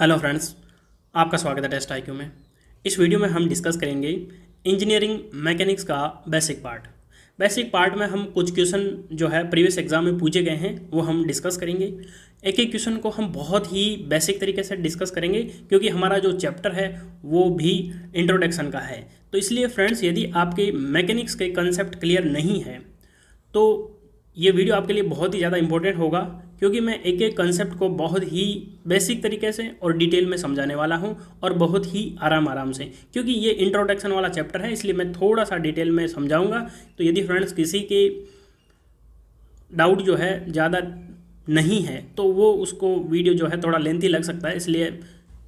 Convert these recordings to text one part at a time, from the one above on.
Hello friends, आपका स्वागत है टेस्ट आईक्यू में। इस वीडियो में हम डिस्कस करेंगे इंजीनियरिंग मैकेनिक्स का बेसिक पार्ट में हम कुछ क्वेश्चन जो है प्रीवियस एग्जाम में पूछे गए हैं वो हम डिस्कस करेंगे। एक एक क्वेश्चन को हम बहुत ही बेसिक तरीके से डिस्कस करेंगे क्योंकि हमारा जो चैप्टर है वो भी इंट्रोडक्शन का है। तो इसलिए फ्रेंड्स, यदि आपके मैकेनिक्स के कंसेप्ट क्लियर नहीं है तो ये वीडियो आपके लिए बहुत ही ज़्यादा इंपॉर्टेंट होगा, क्योंकि मैं एक एक कंसेप्ट को बहुत ही बेसिक तरीके से और डिटेल में समझाने वाला हूं और बहुत ही आराम से, क्योंकि ये इंट्रोडक्शन वाला चैप्टर है इसलिए मैं थोड़ा सा डिटेल में समझाऊंगा। तो यदि फ्रेंड्स किसी के डाउट जो है ज़्यादा नहीं है तो वो उसको वीडियो जो है थोड़ा लेंथी लग सकता है, इसलिए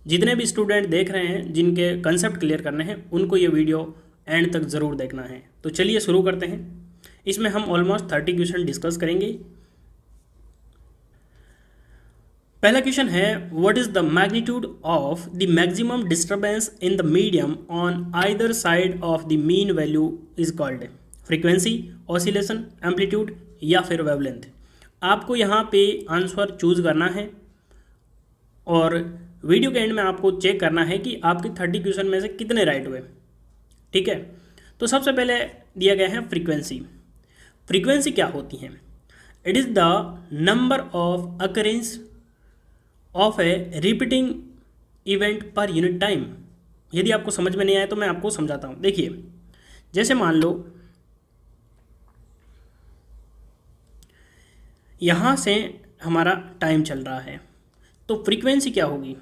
जितने भी स्टूडेंट देख रहे हैं जिनके कंसेप्ट क्लियर करने हैं उनको ये वीडियो एंड तक ज़रूर देखना है। तो चलिए शुरू करते हैं। इसमें हम ऑलमोस्ट 30 क्वेश्चन डिस्कस करेंगे। पहला क्वेश्चन है, what is the magnitude of the maximum disturbance in the medium on either side of the mean value is called? Frequency, oscillation, amplitude या फिर वेवलेंथ। आपको यहाँ पे आंसर चूज करना है और वीडियो के एंड में आपको चेक करना है कि आपके 30 क्वेश्चन में से कितने राइट हुए। ठीक है, तो सबसे पहले दिया गया है फ्रीक्वेंसी। फ्रीक्वेंसी क्या होती है? It is the number of occurrence of A repeating event पर यूनिट टाइम। यदि आपको समझ में नहीं आया तो मैं आपको समझाता हूं। देखिए, जैसे मान लो यहां से हमारा टाइम चल रहा है तो फ्रीक्वेंसी क्या होगी?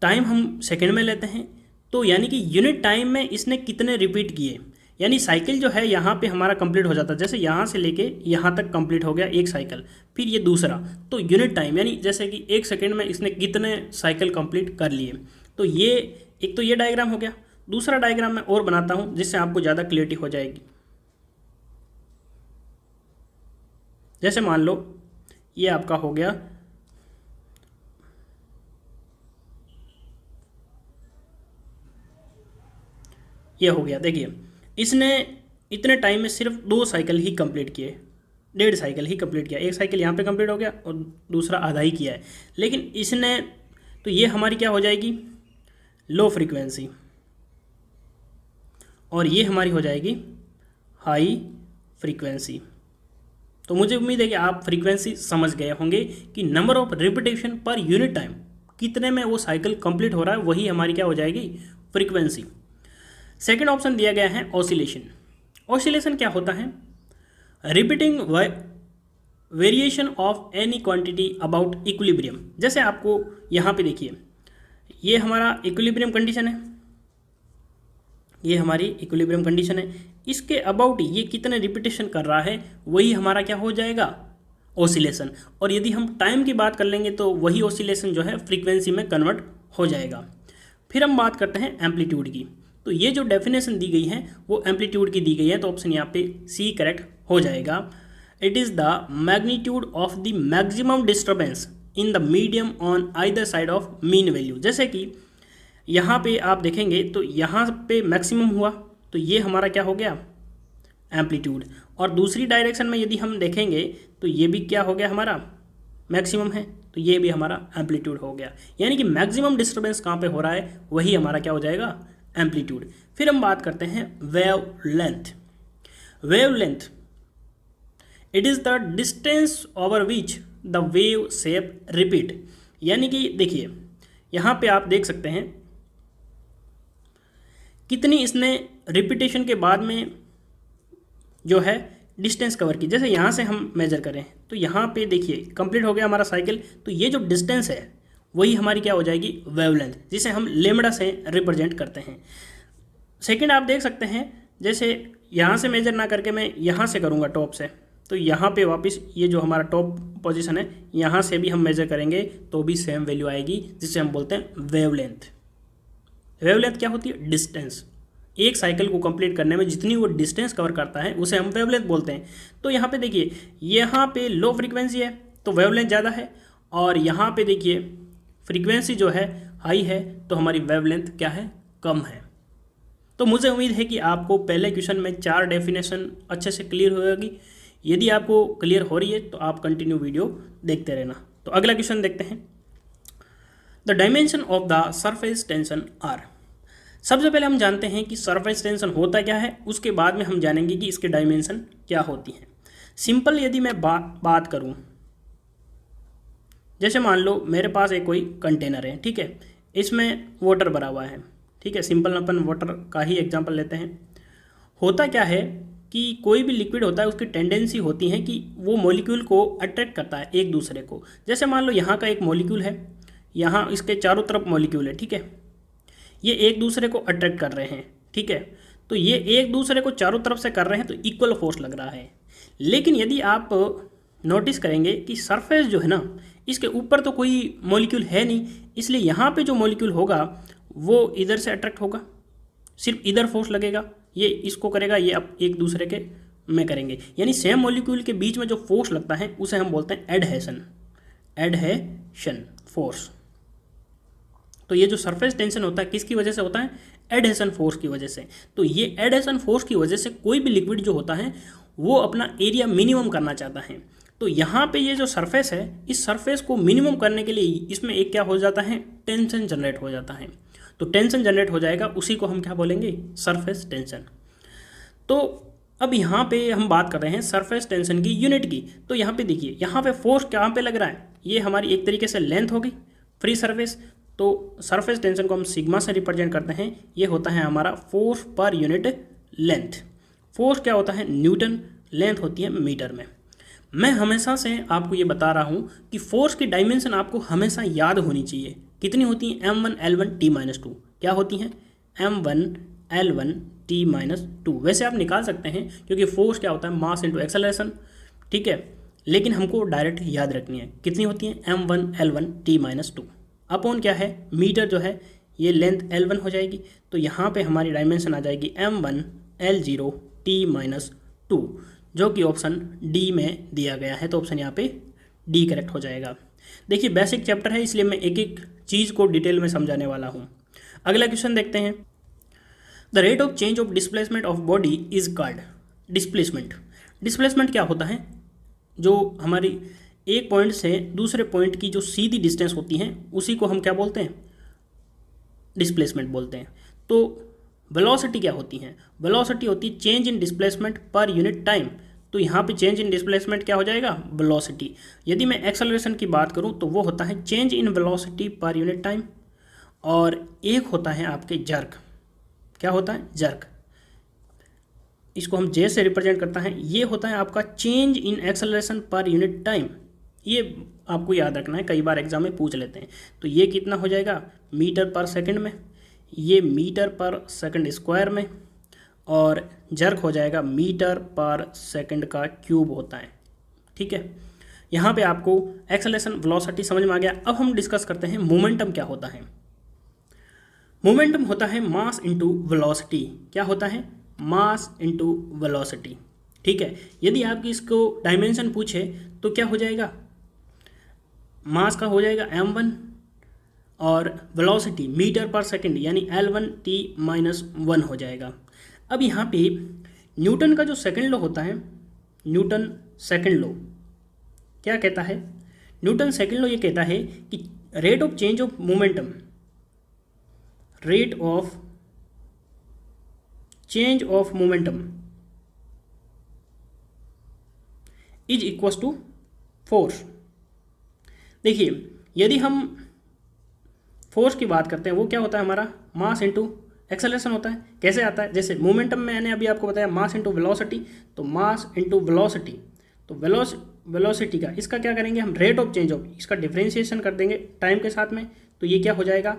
टाइम हम सेकंड में लेते हैं, तो यानी कि यूनिट टाइम में इसने कितने रिपीट किए, यानी साइकिल जो है यहाँ पे हमारा कंप्लीट हो जाता है। जैसे यहाँ से लेके यहाँ तक कंप्लीट हो गया एक साइकिल, फिर ये दूसरा, तो यूनिट टाइम यानी जैसे कि एक सेकंड में इसने कितने साइकिल कंप्लीट कर लिए। तो ये एक तो ये डायग्राम हो गया। दूसरा डायग्राम मैं और बनाता हूँ जिससे आपको ज़्यादा क्लियरिटी हो जाएगी। जैसे मान लो ये आपका हो गया ये हो गया। देखिए, इसने इतने टाइम में सिर्फ 2 साइकिल ही कंप्लीट किए, 1.5 साइकिल ही कंप्लीट किया। एक साइकिल यहाँ पे कंप्लीट हो गया और दूसरा आधा ही किया है। लेकिन इसने तो ये हमारी क्या हो जाएगी? लो फ्रीक्वेंसी, और ये हमारी हो जाएगी हाई फ्रीक्वेंसी। तो मुझे उम्मीद है कि आप फ्रीक्वेंसी समझ गए होंगे कि नंबर ऑफ रिपीटेशन पर यूनिट टाइम, कितने में वो साइकिल कंप्लीट हो रहा है, वही हमारी क्या हो जाएगी? फ्रीक्वेंसी। सेकेंड ऑप्शन दिया गया है ऑसिलेशन। ऑसिलेशन क्या होता है? Repeating variation of any quantity about equilibrium. जैसे आपको यहाँ पे देखिए, ये हमारा इक्विलिब्रियम कंडीशन है, ये हमारी इक्विलिब्रियम कंडीशन है। इसके अबाउट ये कितने रिपीटेशन कर रहा है, वही हमारा क्या हो जाएगा? ऑसिलेशन। और यदि हम टाइम की बात कर लेंगे तो वही ऑसिलेशन जो है फ्रीक्वेंसी में कन्वर्ट हो जाएगा। फिर हम बात करते हैं एम्पलीट्यूड की। तो ये जो डेफिनेशन दी गई है वो एम्पलीट्यूड की दी गई है, तो ऑप्शन यहाँ पे सी करेक्ट हो जाएगा। It is the magnitude of the maximum disturbance in the medium on either side of mean value. जैसे कि यहाँ पे आप देखेंगे तो यहाँ पे मैक्सिमम हुआ, तो ये हमारा क्या हो गया? एम्पलीट्यूड। और दूसरी डायरेक्शन में यदि हम देखेंगे तो ये भी क्या हो गया? हमारा मैक्सिमम है, तो ये भी हमारा एम्पलीट्यूड हो गया। यानी कि मैक्सिमम डिस्टर्बेंस कहाँ पे हो रहा है, वही हमारा क्या हो जाएगा? एम्पलीट्यूड। फिर हम बात करते हैं wave length. Wave length, it is the distance over which the wave shape repeat. यानी कि देखिए, यहां पे आप देख सकते हैं कितनी इसने रिपीटेशन के बाद में जो है डिस्टेंस कवर की। जैसे यहां से हम मेजर करें तो यहां पे देखिए कंप्लीट हो गया हमारा साइकिल, तो ये जो डिस्टेंस है वही हमारी क्या हो जाएगी? वेवलेंथ, जिसे हम लेमड़ा से रिप्रेजेंट करते हैं। सेकंड आप देख सकते हैं, जैसे यहाँ से मेजर ना करके मैं यहाँ से करूँगा टॉप से, तो यहाँ पे वापस ये जो हमारा टॉप पोजीशन है यहाँ से भी हम मेजर करेंगे तो भी सेम वैल्यू आएगी, जिसे हम बोलते हैं वेवलेंथ। वेवलेंथ क्या होती है? डिस्टेंस। एक साइकिल को कंप्लीट करने में जितनी वो डिस्टेंस कवर करता है उसे हम वेवलेंथ बोलते हैं। तो यहाँ पे देखिए, यहाँ पे लो फ्रीक्वेंसी है तो वेवलेंथ ज़्यादा है, और यहाँ पे देखिए फ्रीक्वेंसी जो है हाई है तो हमारी वेवलेंथ क्या है? कम है। तो मुझे उम्मीद है कि आपको पहले क्वेश्चन में 4 डेफिनेशन अच्छे से क्लियर होगी। यदि आपको क्लियर हो रही है तो आप कंटिन्यू वीडियो देखते रहना। तो अगला क्वेश्चन देखते हैं। The dimension of the surface tension are. सबसे पहले हम जानते हैं कि सरफेस टेंशन होता क्या है, उसके बाद में हम जानेंगे कि इसके डायमेंशन क्या होती हैं। सिंपल यदि मैं बात करूं, जैसे मान लो मेरे पास एक कोई कंटेनर है, ठीक है, इसमें वाटर भरा हुआ है, ठीक है, सिंपल अपन वाटर का ही एग्जांपल लेते हैं। होता क्या है कि कोई भी लिक्विड होता है उसकी टेंडेंसी होती है कि वो मॉलिक्यूल को अट्रैक्ट करता है एक दूसरे को। जैसे मान लो यहाँ का एक मॉलिक्यूल है, यहाँ इसके चारों तरफ मॉलिक्यूल है, ठीक है, ये एक दूसरे को अट्रैक्ट कर रहे हैं, ठीक है, तो ये एक दूसरे को चारों तरफ से कर रहे हैं तो इक्वल फोर्स लग रहा है। लेकिन यदि आप नोटिस करेंगे कि सरफेस जो है ना, इसके ऊपर तो कोई मॉलिक्यूल है नहीं, इसलिए यहाँ पे जो मॉलिक्यूल होगा वो इधर से अट्रैक्ट होगा, सिर्फ इधर फोर्स लगेगा, ये इसको करेगा, ये अब एक दूसरे के में करेंगे, यानी सेम मॉलिक्यूल के बीच में जो फोर्स लगता है उसे हम बोलते हैं एडहेशन फोर्स। तो ये जो सरफेस टेंशन होता है किसकी वजह से होता है? एडहेशन फोर्स की वजह से। तो ये एडहेशन फोर्स की वजह से कोई भी लिक्विड जो होता है वो अपना एरिया मिनिमम करना चाहता है। तो यहाँ पे ये जो सरफेस है, इस सरफेस को मिनिमम करने के लिए इसमें एक क्या हो जाता है? टेंशन जनरेट हो जाता है। तो टेंशन जनरेट हो जाएगा, उसी को हम क्या बोलेंगे? Surface tension. तो अब यहाँ पे हम बात कर रहे हैं सरफेस टेंशन की यूनिट की। तो यहाँ पे देखिए, यहाँ पे फोर्स कहाँ पे लग रहा है? ये हमारी एक तरीके से लेंथ होगी फ्री सरफेस। तो सरफेस टेंशन को हम सिग्मा से रिप्रेजेंट करते हैं। ये होता है हमारा force per unit length. Force क्या होता है? न्यूटन, लेंथ होती है मीटर में। मैं हमेशा से आपको ये बता रहा हूँ कि फोर्स की डायमेंशन आपको हमेशा याद होनी चाहिए। कितनी होती हैं? m1 L1 T-2। क्या होती हैं? m1 L1 T-2। वैसे आप निकाल सकते हैं क्योंकि फोर्स क्या होता है? मास इंटू एक्सेलरेशन, ठीक है, लेकिन हमको डायरेक्ट याद रखनी है। कितनी होती हैं? m1 L1 T-2 अपॉन क्या है? मीटर जो है ये लेंथ L1 हो जाएगी। तो यहाँ पे हमारी डायमेंशन आ जाएगी m1 L0 T-2, जो कि ऑप्शन डी में दिया गया है। तो ऑप्शन यहाँ पे डी करेक्ट हो जाएगा। देखिए बेसिक चैप्टर है, इसलिए मैं एक एक चीज़ को डिटेल में समझाने वाला हूँ। अगला क्वेश्चन देखते हैं। The rate of change of displacement of body is called displacement. Displacement क्या होता है? जो हमारी एक पॉइंट से दूसरे पॉइंट की जो सीधी डिस्टेंस होती है उसी को हम क्या बोलते हैं? डिस्प्लेसमेंट बोलते हैं। तो वेलोसिटी क्या होती है? वेलोसिटी होती है change in displacement per unit time. तो यहाँ पे चेंज इन डिस्प्लेसमेंट क्या हो जाएगा? वेलोसिटी। यदि मैं एक्सेलरेशन की बात करूँ तो वो होता है चेंज इन वेलोसिटी पर यूनिट टाइम। और एक होता है आपके जर्क। क्या होता है? जर्क। इसको हम जे से रिप्रेजेंट करता है। ये होता है आपका चेंज इन एक्सेलरेशन पर यूनिट टाइम। ये आपको याद रखना है, कई बार एग्जाम में पूछ लेते हैं। तो ये कितना हो जाएगा? मीटर पर सेकंड में, ये मीटर पर सेकंड स्क्वायर में, और जर्क हो जाएगा मीटर पर सेकंड का क्यूब होता है, ठीक है। यहाँ पे आपको एक्सेलरेशन वेलोसिटी समझ में आ गया। अब हम डिस्कस करते हैं मोमेंटम क्या होता है। मोमेंटम होता है मास इंटू वेलोसिटी। क्या होता है? मास इंटू वेलोसिटी, ठीक है। यदि आपकी इसको डायमेंशन पूछे तो क्या हो जाएगा? मास का हो जाएगा m1 और वेलोसिटी मीटर पर सेकंड यानी L1 T-1 हो जाएगा। अब यहाँ पे न्यूटन का जो सेकंड लॉ होता है, न्यूटन सेकंड लॉ क्या कहता है? न्यूटन सेकंड लॉ ये कहता है कि rate of change of momentum, rate of change of momentum is equal to force. देखिए यदि हम फोर्स की बात करते हैं वो क्या होता है हमारा? मास इंटू एक्सेलरेशन होता है। कैसे आता है? जैसे मोमेंटम में मैंने अभी आपको बताया मास इंटू वेलोसिटी, तो मास इंटू वेलोसिटी, तो वेलोसिटी का इसका क्या करेंगे हम? रेट ऑफ चेंज ऑफ, इसका डिफरेंशिएशन कर देंगे टाइम के साथ में। तो ये क्या हो जाएगा?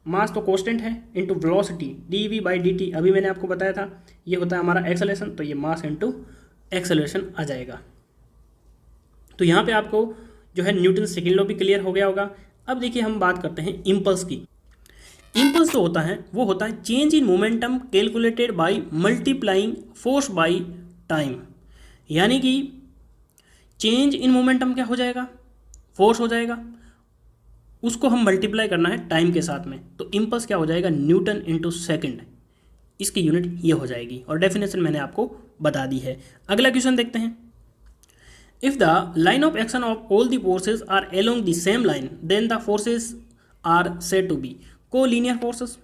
मास तो कांस्टेंट है इंटू वेलोसिटी dv/dt, अभी मैंने आपको बताया था ये होता है हमारा एक्सेलरेशन। तो ये मास इंटू एक्सेलरेशन आ जाएगा। तो यहाँ पे आपको जो है न्यूटन सेकंड लॉ भी क्लियर हो गया होगा। अब देखिए हम बात करते हैं इम्पल्स की। इम्पल्स जो होता है वो होता है change in momentum calculated by multiplying force by time. यानी कि चेंज इन मोमेंटम क्या हो जाएगा? फोर्स हो जाएगा, उसको हम मल्टीप्लाई करना है टाइम के साथ में। तो इम्पल्स क्या हो जाएगा? न्यूटन इंटू सेकेंड, इसकी यूनिट ये हो जाएगी। और डेफिनेशन मैंने आपको बता दी है। अगला क्वेश्चन देखते हैं। If the line of action of all the forces are along the same line, then the forces are said to be collinear forces.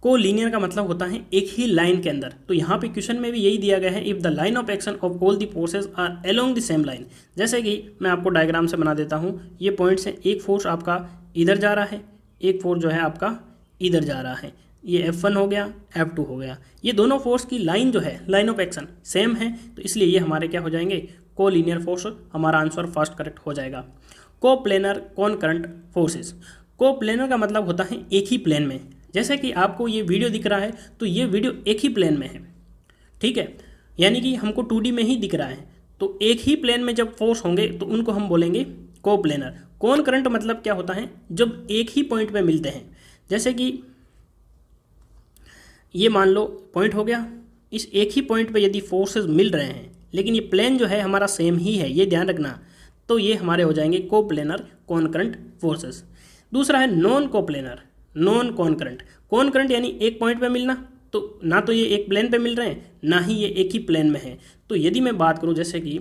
Collinear का मतलब होता है एक ही लाइन के अंदर, तो यहाँ पे क्वेश्चन में भी यही दिया गया है, if the line of action of all the forces are along the same line. जैसे कि मैं आपको डायग्राम से बना देता हूँ, ये पॉइंट्स हैं, एक फोर्स आपका इधर जा रहा है, एक फोर्स जो है आपका इधर जा रहा है, ये F1 हो गया, F2 हो गया। ये दोनों फोर्स की लाइन जो है, लाइन ऑफ एक्शन सेम है, तो इसलिए ये हमारे क्या हो जाएंगे, कोलिनियर फोर्स। हमारा आंसर फर्स्ट करेक्ट हो जाएगा। Coplanar concurrent forces. कोप्लेनर का मतलब होता है एक ही प्लेन में। जैसे कि आपको ये वीडियो दिख रहा है, तो ये वीडियो एक ही प्लेन में है, ठीक है, यानी कि हमको 2D में ही दिख रहा है, तो एक ही प्लेन में जब फोर्स होंगे तो उनको हम बोलेंगे कोप्लेनर। कॉनकरंट मतलब क्या होता है, जब एक ही पॉइंट पे मिलते हैं। जैसे कि ये मान लो पॉइंट हो गया, इस एक ही पॉइंट पे यदि फोर्सेस मिल रहे हैं, लेकिन ये प्लेन जो है हमारा सेम ही है, ये ध्यान रखना, तो ये हमारे हो जाएंगे कोप्लेनर कॉनकरंट फोर्सेस। दूसरा है non coplanar, non concurrent. Concurrent यानी एक पॉइंट पे मिलना, तो ना तो ये एक प्लेन पे मिल रहे हैं, ना ही ये एक ही प्लेन में है। तो यदि मैं बात करूँ, जैसे कि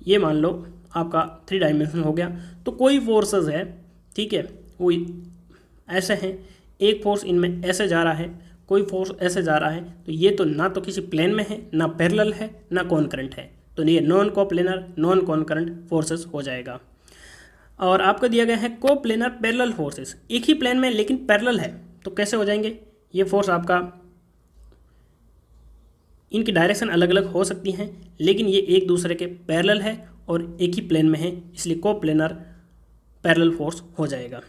ये मान लो आपका 3 डायमेंशन हो गया, तो कोई फोर्सेस है, ठीक है, वो ऐसे हैं, एक फोर्स इनमें ऐसे जा रहा है, कोई फोर्स ऐसे जा रहा है, तो ये तो ना तो किसी प्लेन में है, ना पैरेलल है, ना कॉनकरंट है, तो ये non coplanar non concurrent forces हो जाएगा। और आपको दिया गया है कोप्लेनर पैरेलल फोर्सेस, एक ही प्लेन में लेकिन पैरेलल है, तो कैसे हो जाएंगे, ये फोर्स आपका, इनकी डायरेक्शन अलग अलग हो सकती हैं, लेकिन ये एक दूसरे के पैरेलल है और एक ही प्लेन में है, इसलिए कोप्लेनर पैरेलल फोर्स हो जाएगा।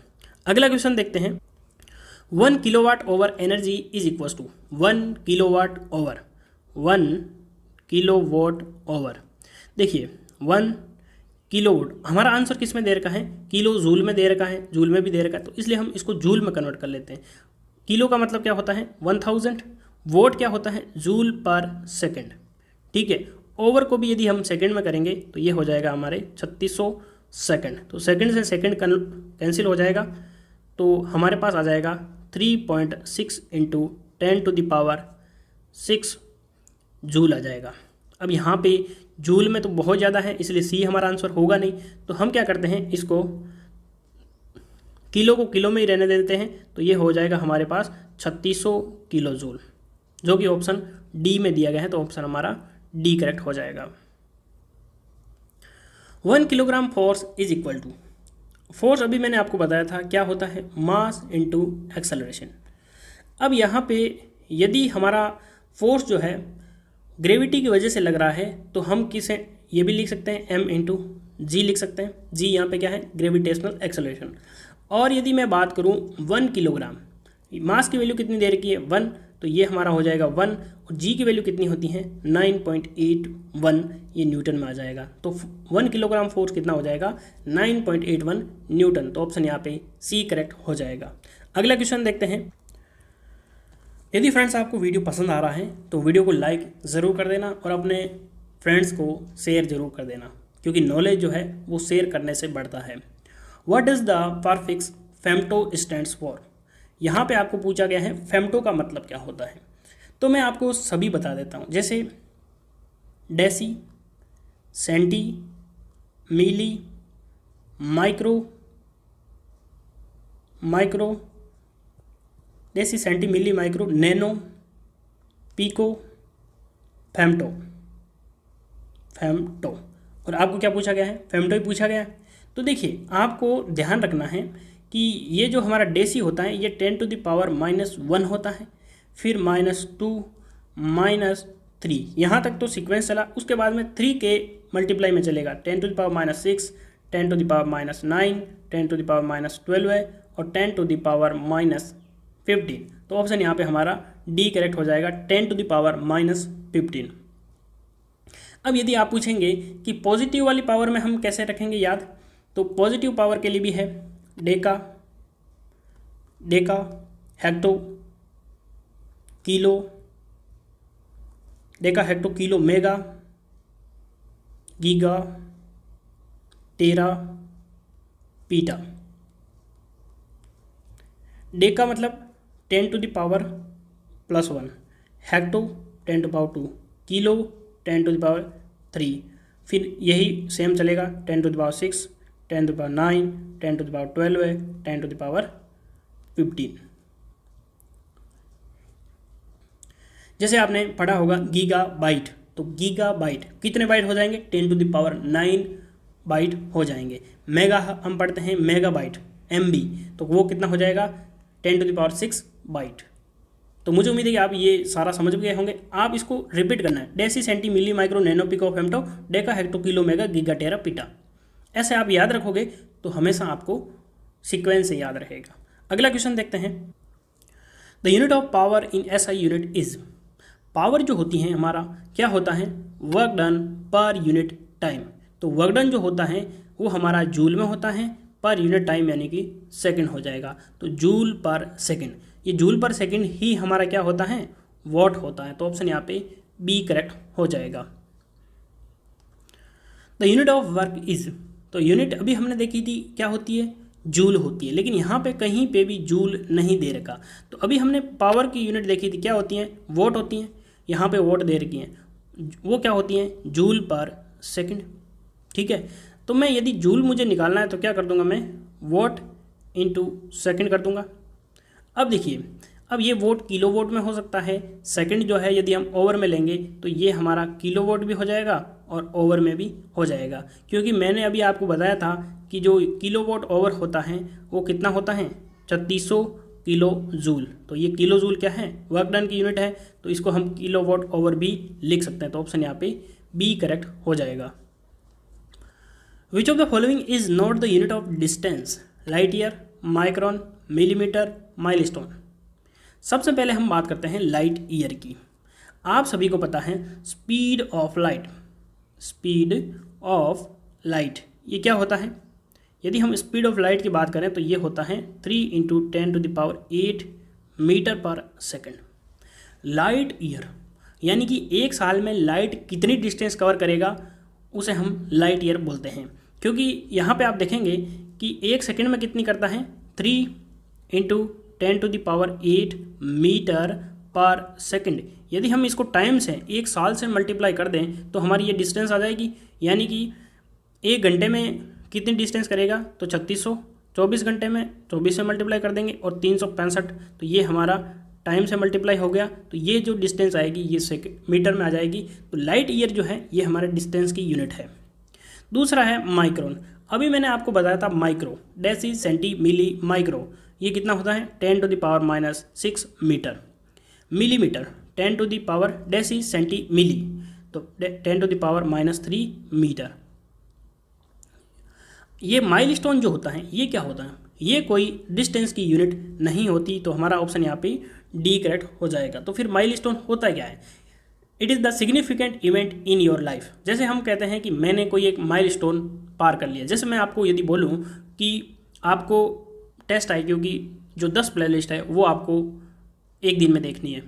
अगला क्वेश्चन देखते हैं। 1 kilowatt over energy is equal to 1 kilowatt over 1 kilowatt over. देखिए 1 किलोवाट, हमारा आंसर किस में दे रखा है, किलो जूल में दे रखा है, जूल में भी दे रखा है, तो इसलिए हम इसको जूल में कन्वर्ट कर लेते हैं। किलो का मतलब क्या होता है 1000, वोट क्या होता है जूल पर सेकेंड, ठीक है। ओवर को भी यदि हम सेकेंड में करेंगे तो ये हो जाएगा हमारे 3600 सेकेंड, तो सेकेंड से सेकेंड कैंसिल हो जाएगा, तो हमारे पास आ जाएगा 3.6 × 10⁻6 जूल आ जाएगा। अब यहाँ पे जूल में तो बहुत ज़्यादा है, इसलिए सी हमारा आंसर होगा नहीं, तो हम क्या करते हैं, इसको किलो को किलो में ही रहने देते हैं, तो ये हो जाएगा हमारे पास 3600 किलो जूल, जो कि ऑप्शन डी में दिया गया है, तो ऑप्शन हमारा डी करेक्ट हो जाएगा। 1 kilogram force is equal to, force अभी मैंने आपको बताया था क्या होता है, मास इंटू एक्सेलरेशन। अब यहाँ पे यदि हमारा फोर्स जो है ग्रेविटी की वजह से लग रहा है, तो हम किसे ये भी लिख सकते हैं m इंटू जी लिख सकते हैं। जी यहाँ पे क्या है, ग्रेविटेशनल एक्सेलरेशन। और यदि मैं बात करूँ 1 किलोग्राम, मास की वैल्यू कितनी दे रखी है 1, तो ये हमारा हो जाएगा 1, और जी की वैल्यू कितनी होती है 9.81, ये न्यूटन में आ जाएगा। तो 1 किलोग्राम फोर्स कितना हो जाएगा 9.81 न्यूटन, तो ऑप्शन यहाँ पे सी करेक्ट हो जाएगा। अगला क्वेश्चन देखते हैं। यदि फ्रेंड्स आपको वीडियो पसंद आ रहा है तो वीडियो को लाइक ज़रूर कर देना और अपने फ्रेंड्स को शेयर ज़रूर कर देना, क्योंकि नॉलेज जो है वो शेयर करने से बढ़ता है। What does the prefix femto stands for, यहाँ पे आपको पूछा गया है फेम्टो का मतलब क्या होता है, तो मैं आपको सभी बता देता हूँ। जैसे deci, centi, milli, micro, deci, centi, milli, micro, nano, pico, femto. और आपको क्या पूछा गया है, फेम्टो ही पूछा गया है। तो देखिए आपको ध्यान रखना है कि ये जो हमारा डेसी होता है ये 10⁻⁻1 होता है, फिर -2 -3, यहाँ तक तो सीक्वेंस चला, उसके बाद में 3 के मल्टीप्लाई में चलेगा, 10⁻⁻6, 10⁻⁻9, 10⁻⁻12 है और 10⁻⁻15। तो ऑप्शन यहाँ पे हमारा डी करेक्ट हो जाएगा, 10⁻⁻15। अब यदि आप पूछेंगे कि पॉजिटिव वाली पावर में हम कैसे रखेंगे याद, तो पॉजिटिव पावर के लिए भी है deca, hecto, kilo, deca, hecto, kilo, mega, giga, tera, peta. Deca मतलब 10⁻+1, हेक्टो 10⁻2, किलो 10⁻3, फिर यही सेम चलेगा 10⁶, 10⁹, 10⁻12 है, 10⁻15। जैसे आपने पढ़ा होगा गीगाबाइट, तो गीगाबाइट कितने बाइट हो जाएंगे? 10⁹ बाइट हो जाएंगे। मेगा हम पढ़ते हैं मेगाबाइट, MB, तो वो कितना हो जाएगा? 10⁶ बाइट। तो मुझे उम्मीद है कि आप ये सारा समझ गए होंगे। आप इसको रिपीट करना है, deci centi milli micro nano pico femto deca hecto kilo mega giga tera peta. ऐसे आप याद रखोगे तो हमेशा आपको सीक्वेंस से याद रहेगा। अगला क्वेश्चन देखते हैं। The unit of power in SI unit is, power जो होती है हमारा क्या होता है? वर्क डन पर यूनिट टाइम। तो वर्क डन जो होता है वो हमारा जूल में होता है, पर यूनिट टाइम यानी कि सेकंड हो जाएगा। तो जूल पर सेकंड, ये जूल पर सेकंड ही हमारा क्या होता है? वॉट होता है। तो ऑप्शन यहाँ पे बी करेक्ट हो जाएगा। The unit of work is, तो यूनिट अभी हमने देखी थी क्या होती है? जूल होती है, लेकिन यहाँ पे कहीं पे भी जूल नहीं दे रखा। तो अभी हमने पावर की यूनिट देखी थी, क्या होती हैं? वॉट होती हैं। यहाँ पे वॉट दे रखी हैं, वो क्या होती हैं? जूल पर सेकंड। ठीक है, तो मैं यदि जूल मुझे निकालना है तो क्या कर दूंगा? मैं वॉट इंटू सेकेंड कर दूंगा। अब देखिए, अब ये वोट किलो वोट में हो सकता है, सेकंड जो है यदि हम ओवर में लेंगे तो ये हमारा किलो वोट भी हो जाएगा और ओवर में भी हो जाएगा, क्योंकि मैंने अभी आपको बताया था कि जो किलो वोट ओवर होता है वो कितना होता है? 3600 किलो जूल। तो ये किलो जूल क्या है? वर्क डन की यूनिट है, तो इसको हम किलो वोट ओवर भी लिख सकते हैं। तो ऑप्शन यहाँ पे बी करेक्ट हो जाएगा। Which of the following is not the unit of distance? Light year, micron, millimetre, milestone. सबसे पहले हम बात करते हैं लाइट ईयर की। आप सभी को पता है speed of light, speed of light ये क्या होता है? यदि हम स्पीड ऑफ लाइट की बात करें तो ये होता है 3 × 10⁸ मीटर पर सेकेंड। लाइट ईयर यानी कि एक साल में लाइट कितनी डिस्टेंस कवर करेगा उसे हम लाइट ईयर बोलते हैं, क्योंकि यहाँ पे आप देखेंगे कि एक सेकेंड में कितनी करता है? 3 × 10⁸ मीटर पर सेकेंड। यदि हम इसको टाइम से एक साल से मल्टीप्लाई कर दें तो हमारी ये डिस्टेंस आ जाएगी, यानी कि एक घंटे में कितनी डिस्टेंस करेगा? तो 3600। 24 घंटे में 24 से मल्टीप्लाई कर देंगे और 365, तो ये हमारा टाइम से मल्टीप्लाई हो गया। तो ये जो डिस्टेंस आएगी ये मीटर में आ जाएगी। तो लाइट ईयर जो है ये हमारे डिस्टेंस की यूनिट है। दूसरा है माइक्रोन। अभी मैंने आपको बताया था micro, deci centi milli micro, ये कितना होता है? 10⁻⁻6 metre. Millimetre 10⁻, deci centi milli, तो 10⁻⁻3 मीटर। ये माइलस्टोन जो होता है ये क्या होता है? ये कोई डिस्टेंस की यूनिट नहीं होती, तो हमारा ऑप्शन यहाँ पे डी करेक्ट हो जाएगा। तो फिर माइलस्टोन होता क्या है? It is the significant event in your life. जैसे हम कहते हैं कि मैंने कोई एक माइलस्टोन पार कर लिया। जैसे मैं आपको यदि बोलूँ कि आपको टेस्ट आई, क्योंकि जो 10 प्लेलिस्ट है वो आपको एक दिन में देखनी है,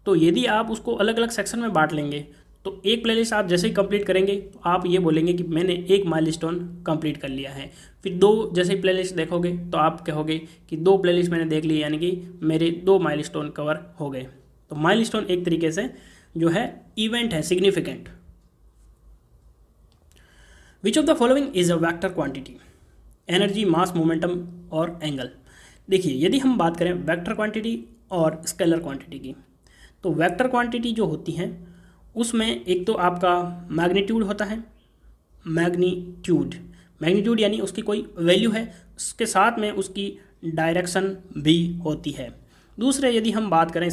तो यदि आप उसको अलग अलग सेक्शन में बांट लेंगे तो एक प्लेलिस्ट आप जैसे ही कंप्लीट करेंगे तो आप ये बोलेंगे कि मैंने एक माइलस्टोन कंप्लीट कर लिया है। फिर 2 जैसे ही प्लेलिस्ट देखोगे तो आप कहोगे कि 2 प्लेलिस्ट मैंने देख ली, यानी कि मेरे 2 माइलस्टोन कवर हो गए। तो माइलस्टोन एक तरीके से जो है इवेंट है, significant. Which of the following is a vector quantity? Energy, mass, momentum और एंगल। देखिए, यदि हम बात करें वेक्टर क्वांटिटी और स्केलर क्वांटिटी की, तो वेक्टर क्वांटिटी जो होती हैं उसमें एक तो आपका मैग्नीट्यूड होता है, मैग्नीट्यूड यानी उसकी कोई वैल्यू है, उसके साथ में उसकी डायरेक्शन भी होती है। दूसरे यदि हम बात करें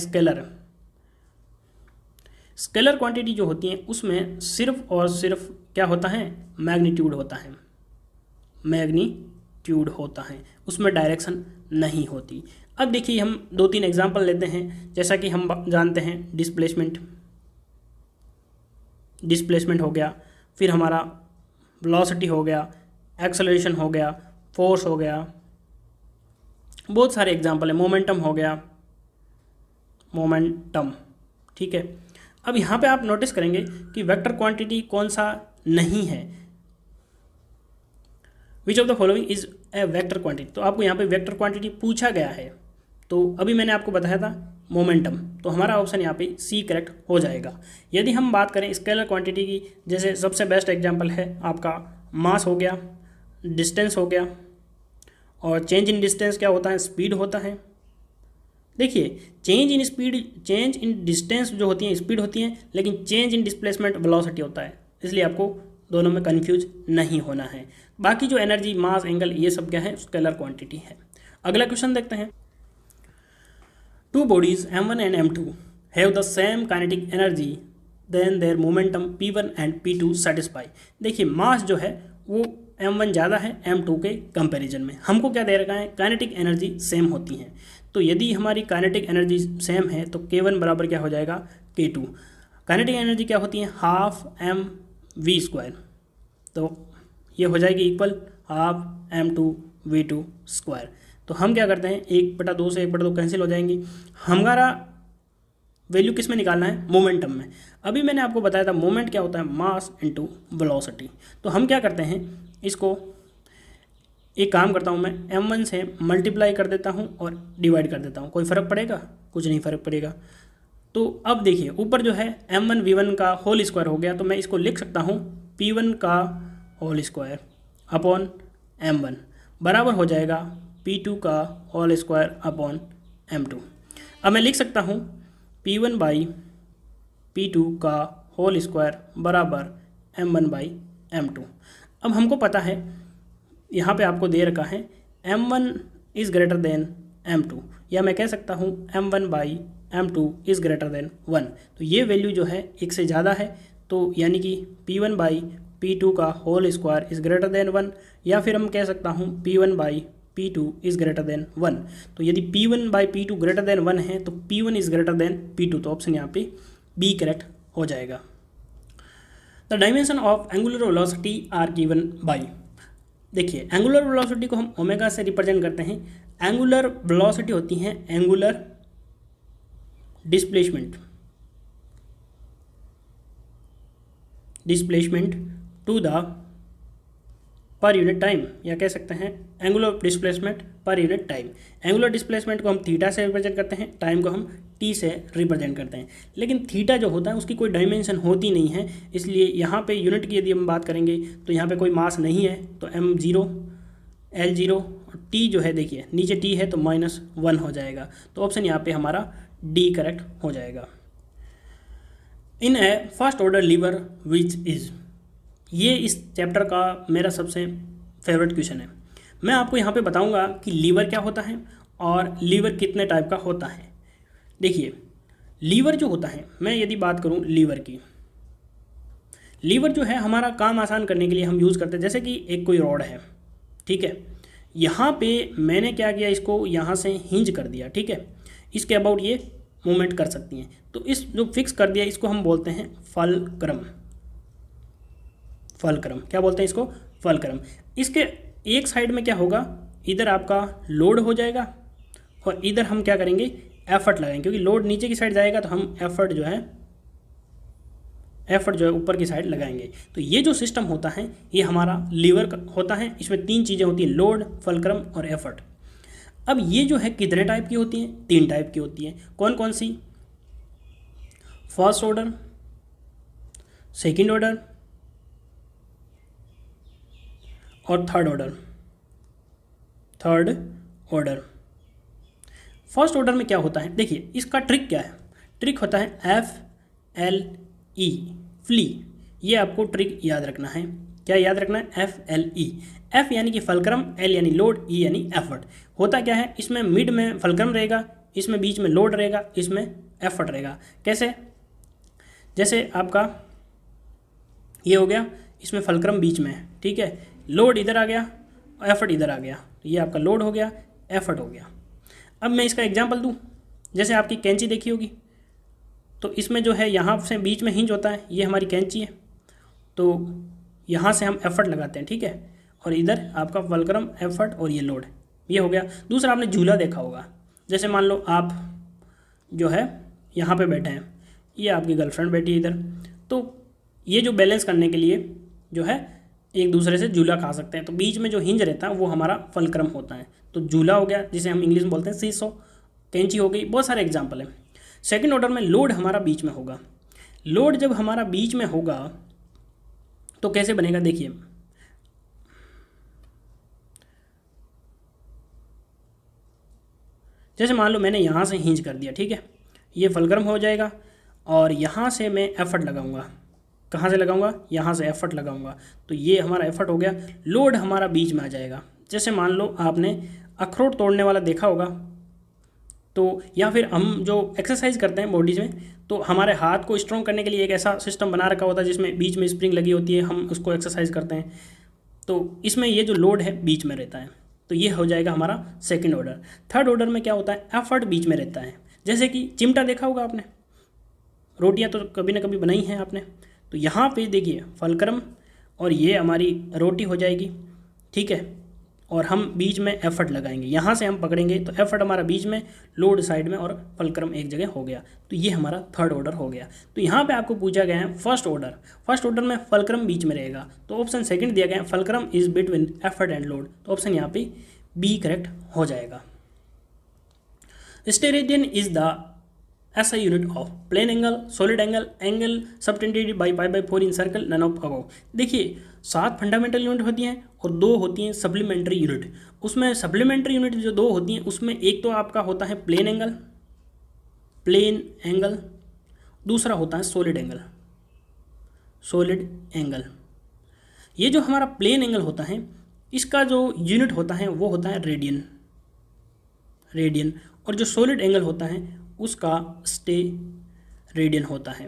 स्केलर क्वांटिटी जो होती हैं उसमें सिर्फ और सिर्फ क्या होता है? मैग्नीट्यूड होता है, उसमें डायरेक्शन नहीं होती। अब देखिए, हम 2-3 एग्जांपल लेते हैं। जैसा कि हम जानते हैं डिस्प्लेसमेंट हो गया, फिर हमारा वेलोसिटी हो गया, एक्सेलरेशन हो गया, फोर्स हो गया, बहुत सारे एग्जांपल है। मोमेंटम हो गया, ठीक है। अब यहाँ पे आप नोटिस करेंगे कि वेक्टर क्वांटिटी कौन सा नहीं है। Which of the following is a vector quantity? तो आपको यहाँ पे वेक्टर क्वांटिटी पूछा गया है। तो अभी मैंने आपको बताया था मोमेंटम, तो हमारा ऑप्शन यहाँ पे सी करेक्ट हो जाएगा। यदि हम बात करें स्केलर क्वांटिटी की, जैसे सबसे बेस्ट एग्जांपल है आपका मास हो गया, डिस्टेंस हो गया, और चेंज इन डिस्टेंस क्या होता है, स्पीड होता है। देखिए change in speed, change in distance जो होती है स्पीड होती है, लेकिन चेंज इन डिस्प्लेसमेंट वेलोसिटी होता है, इसलिए आपको दोनों में कंफ्यूज नहीं होना है। बाकी जो एनर्जी, मास, एंगल, ये सब क्या है, स्केलर क्वांटिटी है। अगला क्वेश्चन देखते हैं। Two bodies m1 and m2 have the same kinetic energy then their momentum p1 and p2 satisfy. देखिए मास जो है वो m1 ज़्यादा है m2 के कंपैरिजन में। हमको क्या दे रखा है, काइनेटिक एनर्जी सेम होती है। तो यदि हमारी काइनेटिक एनर्जी सेम है तो k1 बराबर क्या हो जाएगा, k2। काइनेटिक एनर्जी क्या होती है, हाफ mv², तो ये हो जाएगी इक्वल हाफ m2v2²। तो हम क्या करते हैं, 1/2 से 1/2 कैंसिल हो जाएंगी। हमारा वैल्यू किस में निकालना है, मोमेंटम में। अभी मैंने आपको बताया था मोमेंट क्या होता है, मास इनटू वेलोसिटी। तो हम क्या करते हैं, इसको एक काम करता हूँ मैं, m1 से मल्टीप्लाई कर देता हूँ और डिवाइड कर देता हूँ। कोई फ़र्क पड़ेगा, कुछ नहीं फ़र्क पड़ेगा। तो अब देखिए ऊपर जो है m1 v1 का होल स्क्वायर हो गया, तो मैं इसको लिख सकता हूँ p1 का होल स्क्वायर अपॉन m1 बराबर हो जाएगा p2 का होल स्क्वायर अपॉन m2। अब मैं लिख सकता हूँ p1 बाई p2 का होल स्क्वायर बराबर m1 बाई m2। अब हमको पता है, यहाँ पे आपको दे रखा है m1 is greater then m2, या मैं कह सकता हूँ m1 by m2 is greater than 1। तो ये वैल्यू जो है एक से ज़्यादा है, तो यानी कि p1 बाई p2 का whole square is greater than 1, या फिर हम कह सकता हूँ p1 by p2 is greater than 1। तो यदि p1 by p2 greater than 1 है तो p1 is greater then p2, तो ऑप्शन यहाँ पे बी करेक्ट हो जाएगा। The dimension of angular velocity are given by. देखिए एंगुलर वेलोसिटी को हम ओमेगा से रिप्रेजेंट करते हैं। एंगुलर वेलोसिटी होती है angular displacement to the per unit time, या कह सकते हैं angular displacement per unit time. Angular displacement को हम थीटा से रिप्रेजेंट करते हैं, टाइम को हम टी से रिप्रेजेंट करते हैं। लेकिन थीटा जो होता है उसकी कोई डायमेंशन होती नहीं है, इसलिए यहाँ पे यूनिट की यदि हम बात करेंगे तो यहाँ पे कोई मास नहीं है, तो m0 L0 और टी जो है, देखिए नीचे टी है तो -1 हो जाएगा। तो ऑप्शन यहाँ पे हमारा डी करेक्ट हो जाएगा। In a first order lever which is, ये इस चैप्टर का मेरा सबसे फेवरेट क्वेश्चन है। मैं आपको यहाँ पे बताऊँगा कि लीवर क्या होता है और लीवर कितने टाइप का होता है। देखिए लीवर जो होता है, मैं यदि बात करूँ लीवर की, लीवर जो है हमारा काम आसान करने के लिए हम यूज़ करते हैं। जैसे कि एक कोई रॉड है, ठीक है, यहाँ पे मैंने क्या किया, इसको यहाँ से हिंज कर दिया, ठीक है, इसके अबाउट ये मूवमेंट कर सकती हैं। तो इस जो फिक्स कर दिया इसको हम बोलते हैं फलक्रम। फलक्रम क्या बोलते हैं इसको, फलक्रम। इसके एक साइड में क्या होगा, इधर आपका लोड हो जाएगा और इधर हम क्या करेंगे, एफर्ट लगाएंगे, क्योंकि लोड नीचे की साइड जाएगा तो हम एफर्ट जो है ऊपर की साइड लगाएंगे। तो ये जो सिस्टम होता है ये हमारा लीवर होता है। इसमें 3 चीज़ें होती हैं, लोड, फलक्रम और एफर्ट। अब ये जो है कितने टाइप की होती हैं, 3 टाइप की होती हैं। कौन कौन सी, फर्स्ट ऑर्डर, सेकंड ऑर्डर और थर्ड ऑर्डर। फर्स्ट ऑर्डर में क्या होता है, देखिए इसका ट्रिक क्या है, ट्रिक होता है FLE, फ्ली। ये आपको ट्रिक याद रखना है। क्या याद रखना है, FLE। F यानी कि फलक्रम, L यानी लोड, E यानी एफर्ट। होता क्या है, इसमें मिड में फलक्रम रहेगा, इसमें बीच में लोड रहेगा, इसमें एफर्ट रहेगा। कैसे, जैसे आपका ये हो गया, इसमें फलक्रम बीच में है, ठीक है, लोड इधर आ गया, एफर्ट इधर आ गया, तो ये आपका लोड हो गया, एफर्ट हो गया। अब मैं इसका एग्जांपल दूं, जैसे आपकी कैंची देखी होगी, तो इसमें जो है यहाँ से बीच में हिंज होता है, ये हमारी कैंची है, तो यहाँ से हम एफर्ट लगाते हैं, ठीक है, और इधर आपका फलक्रम, एफर्ट और ये लोड, ये हो गया। दूसरा आपने झूला देखा होगा, जैसे मान लो आप जो है यहाँ पे बैठे हैं, ये आपकी गर्लफ्रेंड बैठी है इधर, तो ये जो बैलेंस करने के लिए जो है एक दूसरे से झूला खा सकते हैं, तो बीच में जो हिंज रहता है वो हमारा फलक्रम होता है। तो झूला हो गया, जिसे हम इंग्लिश में बोलते हैं सीसो, कैंची हो गई, बहुत सारे एग्जाम्पल हैं। सेकंड ऑर्डर में लोड हमारा बीच में होगा। लोड जब हमारा बीच में होगा तो कैसे बनेगा, देखिए जैसे मान लो मैंने यहाँ से हिंज कर दिया, ठीक है, ये फलक्रम हो जाएगा और यहाँ से मैं एफर्ट लगाऊंगा। कहाँ से लगाऊंगा, यहाँ से एफर्ट लगाऊंगा, तो ये हमारा एफर्ट हो गया। लोड हमारा बीच में आ जाएगा। जैसे मान लो आपने अखरोट तोड़ने वाला देखा होगा, तो या फिर हम जो एक्सरसाइज करते हैं बॉडीज में, तो हमारे हाथ को स्ट्रॉन्ग करने के लिए एक ऐसा सिस्टम बना रखा होता है जिसमें बीच में स्प्रिंग लगी होती है, हम उसको एक्सरसाइज करते हैं, तो इसमें ये जो लोड है बीच में रहता है, तो ये हो जाएगा हमारा सेकंड ऑर्डर। थर्ड ऑर्डर में क्या होता है, एफर्ट बीच में रहता है। जैसे कि चिमटा देखा होगा आपने, रोटियां तो कभी ना कभी बनाई हैं आपने, तो यहाँ पे देखिए फलक्रम और ये हमारी रोटी हो जाएगी, ठीक है, और हम बीच में एफर्ट लगाएंगे, यहाँ से हम पकड़ेंगे तो एफर्ट हमारा बीच में, लोड साइड में और फलक्रम एक जगह हो गया, तो ये हमारा थर्ड ऑर्डर हो गया। तो यहाँ पे आपको पूछा गया है फर्स्ट ऑर्डर, फर्स्ट ऑर्डर में फलक्रम बीच में रहेगा, तो ऑप्शन सेकंड दिया गया है fulcrum is between effort and load, तो ऑप्शन यहाँ पे बी करेक्ट हो जाएगा। Steradian is the SI unit of plane angle, solid angle, angle subtended by pi by 4 in circle, none of above. देखिए 7 fundamental unit होती हैं और 2 होती हैं सप्लीमेंट्री यूनिट। उसमें सप्लीमेंट्री यूनिट जो 2 होती हैं उसमें एक तो आपका होता है प्लेन एंगल, प्लेन एंगल, दूसरा होता है सॉलिड एंगल, सॉलिड एंगल। ये जो हमारा प्लेन एंगल होता है इसका जो यूनिट होता है वो होता है रेडियन, रेडियन, और जो सॉलिड एंगल होता है उसका स्टे रेडियन होता है।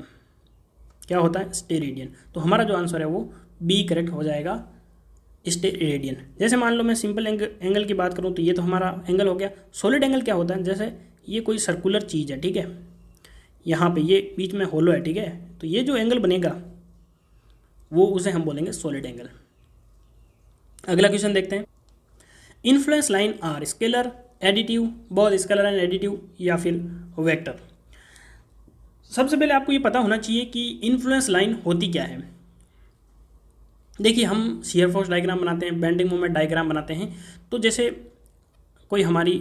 क्या होता है, स्टे रेडियन। तो हमारा जो आंसर है वो बी करेक्ट हो जाएगा, स्टे रेडियन। जैसे मान लो मैं सिंपल एंगल की बात करूं तो ये तो हमारा एंगल हो गया। सॉलिड एंगल क्या होता है, जैसे ये कोई सर्कुलर चीज़ है, ठीक है, यहाँ पे ये बीच में होलो है, ठीक है, तो ये जो एंगल बनेगा वो उसे हम बोलेंगे सॉलिड एंगल। अगला क्वेश्चन देखते हैं। Influence line are scalar, additive, both scalar and additive, या फिर वेक्टर। सबसे पहले आपको ये पता होना चाहिए कि इन्फ्लुएंस लाइन होती क्या है। देखिए हम शियर फोर्स डायग्राम बनाते हैं, बेंडिंग मोमेंट डायग्राम बनाते हैं, तो जैसे कोई हमारी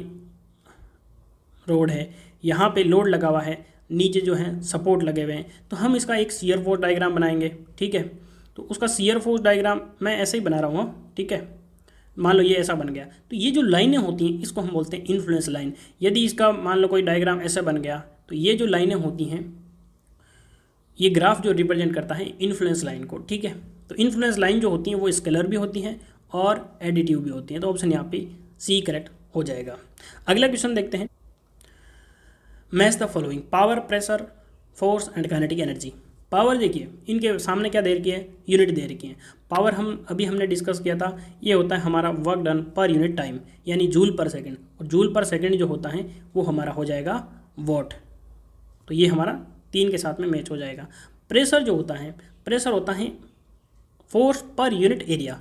रोड है, यहाँ पे लोड लगा हुआ है, नीचे जो है सपोर्ट लगे हुए हैं, तो हम इसका एक शियर फोर्स डायग्राम बनाएंगे, ठीक है। तो उसका शियर फोर्स डायग्राम मैं ऐसे ही बना रहा हूँ, ठीक है, मान लो ये ऐसा बन गया। तो ये जो लाइनें होती हैं इसको हम बोलते हैं इन्फ्लुएंस लाइन। यदि इसका मान लो कोई डायग्राम ऐसा बन गया तो ये जो लाइनें होती हैं, ये ग्राफ जो रिप्रेजेंट करता है इन्फ्लुएंस लाइन को, ठीक है। तो इन्फ्लुएंस लाइन जो होती हैं वो स्केलर भी होती हैं और एडिटिव भी होती हैं, तो ऑप्शन यहाँ पे सी करेक्ट हो जाएगा। अगला क्वेश्चन देखते हैं। Match the following, power, pressure, force and kinetic energy. Power देखिए इनके सामने क्या दे रखी है, यूनिट दे रखी है। पावर हमने डिस्कस किया था, ये होता है हमारा वर्क डन पर यूनिट टाइम, यानी जूल पर सेकंड, और जूल पर सेकंड जो होता है वो हमारा हो जाएगा वॉट, तो ये हमारा 3 के साथ में मैच हो जाएगा। प्रेशर जो होता है, प्रेशर होता है force per unit area,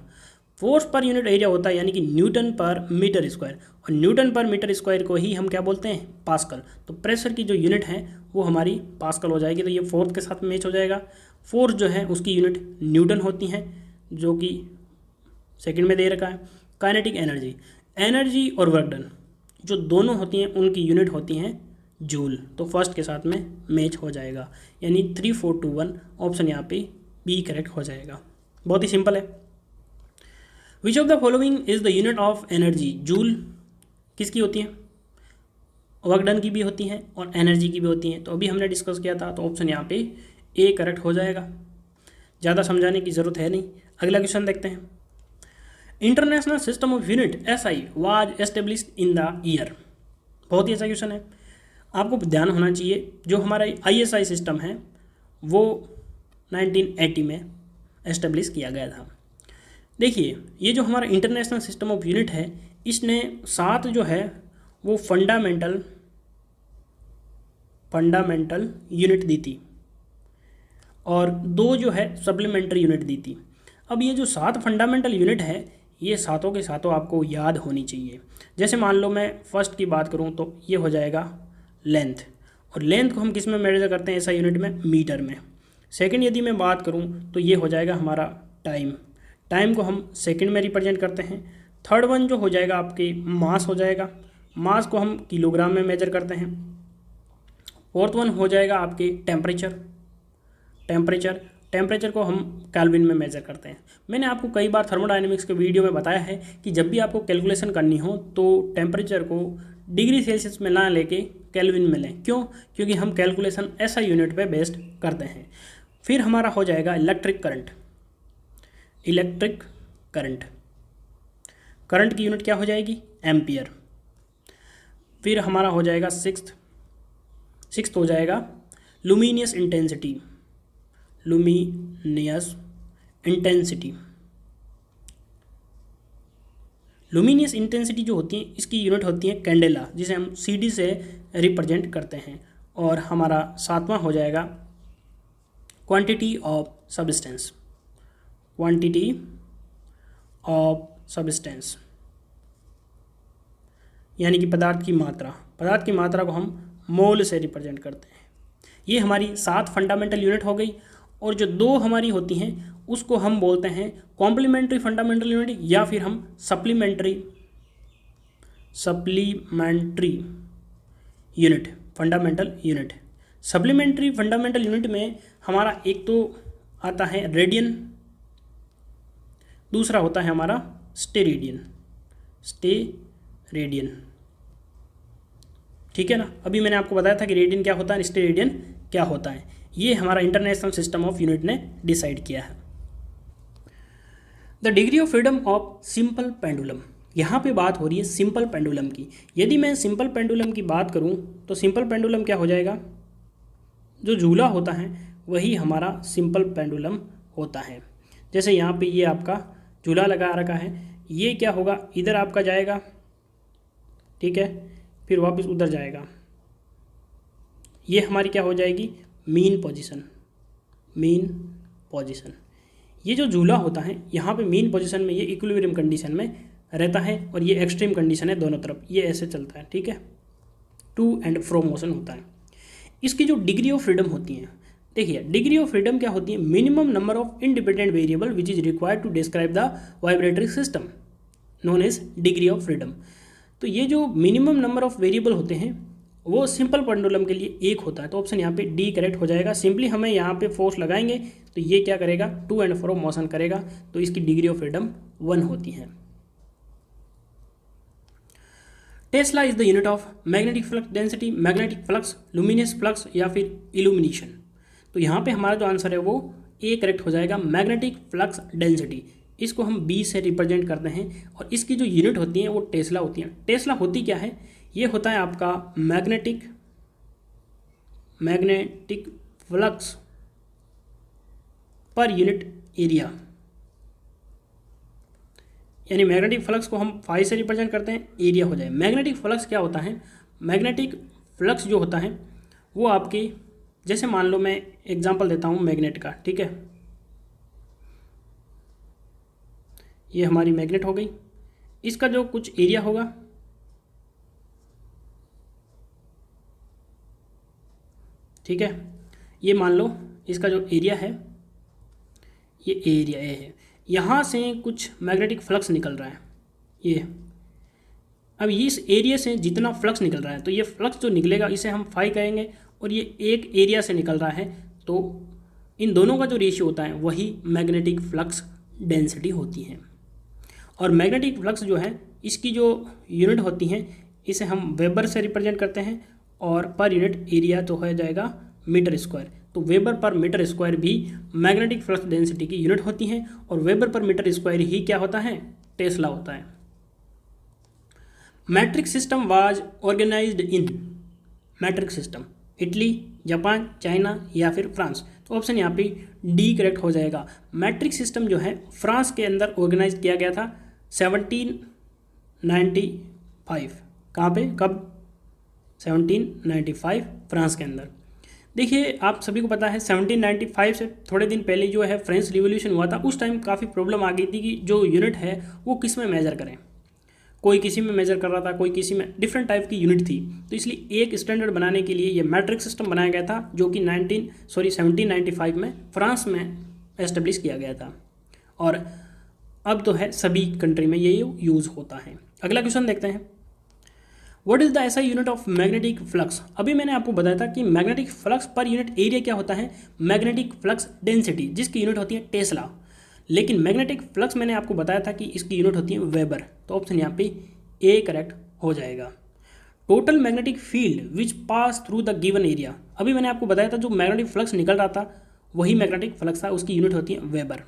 force per unit area होता है यानी कि न्यूटन पर मीटर स्क्वायर, और न्यूटन पर मीटर स्क्वायर को ही हम क्या बोलते हैं, पास्कल। तो प्रेशर की जो यूनिट है वो हमारी पास्कल हो जाएगी, तो ये फोर्थ के साथ मैच हो जाएगा। फोर्स जो है उसकी यूनिट न्यूटन होती है जो कि सेकंड में दे रखा है। काइनेटिक एनर्जी, एनर्जी और वर्क डन जो दोनों होती हैं उनकी यूनिट होती हैं जूल, तो फर्स्ट के साथ में मैच हो जाएगा, यानी 3, 4, 2, 1, ऑप्शन यहाँ पे बी करेक्ट हो जाएगा। बहुत ही सिंपल है। Which of the following is the unit of energy, joule किसकी होती है, वर्क डन की भी होती हैं और एनर्जी की भी होती हैं, तो अभी हमने डिस्कस किया था, तो ऑप्शन यहाँ पे ए करेक्ट हो जाएगा। ज़्यादा समझाने की ज़रूरत है नहीं। अगला क्वेश्चन देखते हैं। International system of unit SI was established in the year. बहुत ही अच्छा क्वेश्चन है, आपको ध्यान होना चाहिए। जो हमारा ISI सिस्टम है वो 1980 में एस्टेब्लिश किया गया था। देखिए ये जो हमारा इंटरनेशनल सिस्टम ऑफ यूनिट है, इसने 7 जो है वो फंडामेंटल यूनिट दी थी और 2 जो है सप्लीमेंट्री यूनिट दी थी। अब ये जो 7 फंडामेंटल यूनिट है ये सातों के सातों आपको याद होनी चाहिए। जैसे मान लो मैं फर्स्ट की बात करूँ तो ये हो जाएगा लेंथ, और लेंथ को हम किस में मेजर करते हैं, ऐसा यूनिट में, मीटर में। सेकंड यदि मैं बात करूँ तो ये हो जाएगा हमारा टाइम, टाइम को हम सेकंड में रिप्रेजेंट करते हैं। थर्ड वन जो हो जाएगा आपकी मास हो जाएगा, मास को हम किलोग्राम में मेजर करते हैं। फोर्थ वन हो जाएगा आपके टेम्परेचर। टेम्परेचर को हम केल्विन में मेजर करते हैं। मैंने आपको कई बार थर्मोडायनेमिक्स के वीडियो में बताया है कि जब भी आपको कैलकुलेशन करनी हो तो टेम्परेचर को डिग्री सेल्सियस में ना लेके केल्विन में लें। क्यों? क्योंकि हम कैलकुलेशन ऐसा यूनिट पे बेस्ड करते हैं। फिर हमारा हो जाएगा इलेक्ट्रिक करंट की यूनिट क्या हो जाएगी? एम्पियर। फिर हमारा हो जाएगा सिक्स्थ हो जाएगा लुमिनियस इंटेंसिटी। लुमिनियस इंटेंसिटी जो होती है इसकी यूनिट होती है कैंडेला, जिसे हम CD से रिप्रेजेंट करते हैं। और हमारा सातवां हो जाएगा क्वांटिटी ऑफ सब्सटेंस, यानी कि पदार्थ की मात्रा को हम मोल से रिप्रेजेंट करते हैं। ये हमारी 7 फंडामेंटल यूनिट हो गई। और जो 2 हमारी होती हैं उसको हम बोलते हैं कॉम्प्लीमेंट्री फंडामेंटल यूनिट या फिर हम supplementary unit fundamental unit. Supplementary fundamental unit में हमारा एक तो आता है रेडियन, दूसरा होता है हमारा स्टेरेडियन। ठीक है ना। अभी मैंने आपको बताया था कि रेडियन क्या होता है, स्टेरेडियन क्या होता है। ये हमारा इंटरनेशनल सिस्टम ऑफ यूनिट ने डिसाइड किया है। The degree of freedom of simple pendulum. यहाँ पे बात हो रही है सिंपल पेंडुलम की। यदि मैं सिंपल पेंडुलम की बात करूँ तो सिंपल पेंडुलम क्या हो जाएगा? जो झूला होता है वही हमारा सिंपल पेंडुलम होता है। जैसे यहाँ पे ये आपका झूला लगा रखा है, ये क्या होगा? इधर आपका जाएगा, ठीक है, फिर वापस उधर जाएगा। ये हमारी क्या हो जाएगी? Mean position. ये जो झूला होता है यहाँ पे मीन पोजीशन में ये इक्विलिब्रियम कंडीशन में रहता है और ये एक्सट्रीम कंडीशन है दोनों तरफ, ये ऐसे चलता है, ठीक है, टू एंड फ्रो मोशन होता है। इसकी जो डिग्री ऑफ फ्रीडम होती है, देखिए डिग्री ऑफ फ्रीडम क्या होती है? Minimum number of independent variable which is required to describe the vibratory system known as degree of freedom. तो ये जो मिनिमम नंबर ऑफ वेरिएबल होते हैं वो सिंपल पेंडुलम के लिए एक होता है। तो ऑप्शन यहाँ पे डी करेक्ट हो जाएगा। सिंपली हमें यहाँ पे फोर्स लगाएंगे तो ये क्या करेगा? टू एंड फ्रो मोशन करेगा, तो इसकी डिग्री ऑफ फ्रीडम 1 होती है। Tesla is the unit of magnetic flux density, magnetic flux, luminous flux या फिर इल्यूमिनेशन। तो यहाँ पे हमारा जो आंसर है वो ए करेक्ट हो जाएगा, मैग्नेटिक फ्लक्स डेंसिटी। इसको हम बी से रिप्रेजेंट करते हैं और इसकी जो यूनिट होती है वो टेस्ला होती है। टेस्ला होती क्या है? ये होता है आपका magnetic flux per unit area, यानी मैग्नेटिक फ्लक्स को हम फाई से रिप्रेजेंट करते हैं, एरिया हो जाए। मैग्नेटिक फ्लक्स क्या होता है? मैग्नेटिक फ्लक्स जो होता है वो आपके, जैसे मान लो मैं एग्जांपल देता हूँ मैग्नेट का, ठीक है, ये हमारी मैग्नेट हो गई। इसका जो कुछ एरिया होगा, ठीक है, ये मान लो इसका जो एरिया है ये एरिया ए है, यहाँ से कुछ मैग्नेटिक फ्लक्स निकल रहा है ये। अब इस एरिया से जितना फ्लक्स निकल रहा है तो ये फ्लक्स जो निकलेगा इसे हम फाई कहेंगे, और ये एक एरिया से निकल रहा है तो इन दोनों का जो रेशियो होता है वही मैग्नेटिक फ्लक्स डेंसिटी होती है। और मैग्नेटिक फ्लक्स जो है इसकी जो यूनिट होती हैं इसे हम वेबर से रिप्रेजेंट करते हैं, और पर यूनिट एरिया तो हो जाएगा मीटर स्क्वायर। तो वेबर पर मीटर स्क्वायर भी मैग्नेटिक फ्लक्स डेंसिटी की यूनिट होती हैं, और वेबर पर मीटर स्क्वायर ही क्या होता है? टेस्ला होता है। Metric system was organised in, metric system Italy, Japan, China या फिर फ्रांस। तो ऑप्शन यहाँ पे डी करेक्ट हो जाएगा। मैट्रिक सिस्टम जो है फ्रांस के अंदर ऑर्गेनाइज किया गया था 1795। कहाँ पे? कब? 1795 फ्रांस के अंदर। देखिए आप सभी को पता है 1795 से थोड़े दिन पहले जो है फ्रेंच रिवॉल्यूशन हुआ था। उस टाइम काफ़ी प्रॉब्लम आ गई थी कि जो यूनिट है वो किस में मेजर करें। कोई किसी में मेजर कर रहा था, कोई किसी में, डिफरेंट टाइप की यूनिट थी। तो इसलिए एक स्टैंडर्ड बनाने के लिए ये मैट्रिक सिस्टम बनाया गया था, जो कि 1795 में फ्रांस में एस्टेब्लिश किया गया था, और अब तो है सभी कंट्री में ये यूज़ होता है। अगला क्वेश्चन देखते हैं। What is the SI unit of magnetic flux? अभी मैंने आपको बताया था कि magnetic flux per unit area क्या होता है, मैग्नेटिक फ्लक्स डेंसिटी, जिसकी यूनिट होती है टेस्ला। लेकिन मैग्नेटिक फ्लक्स मैंने आपको बताया था कि इसकी यूनिट होती है वेबर। तो ऑप्शन यहाँ पे ए करेक्ट हो जाएगा। Total magnetic field which pass through the given area, अभी मैंने आपको बताया था जो मैग्नेटिक फ्लक्स निकल रहा था वही मैग्नेटिक फ्लक्स था, उसकी यूनिट होती है weber.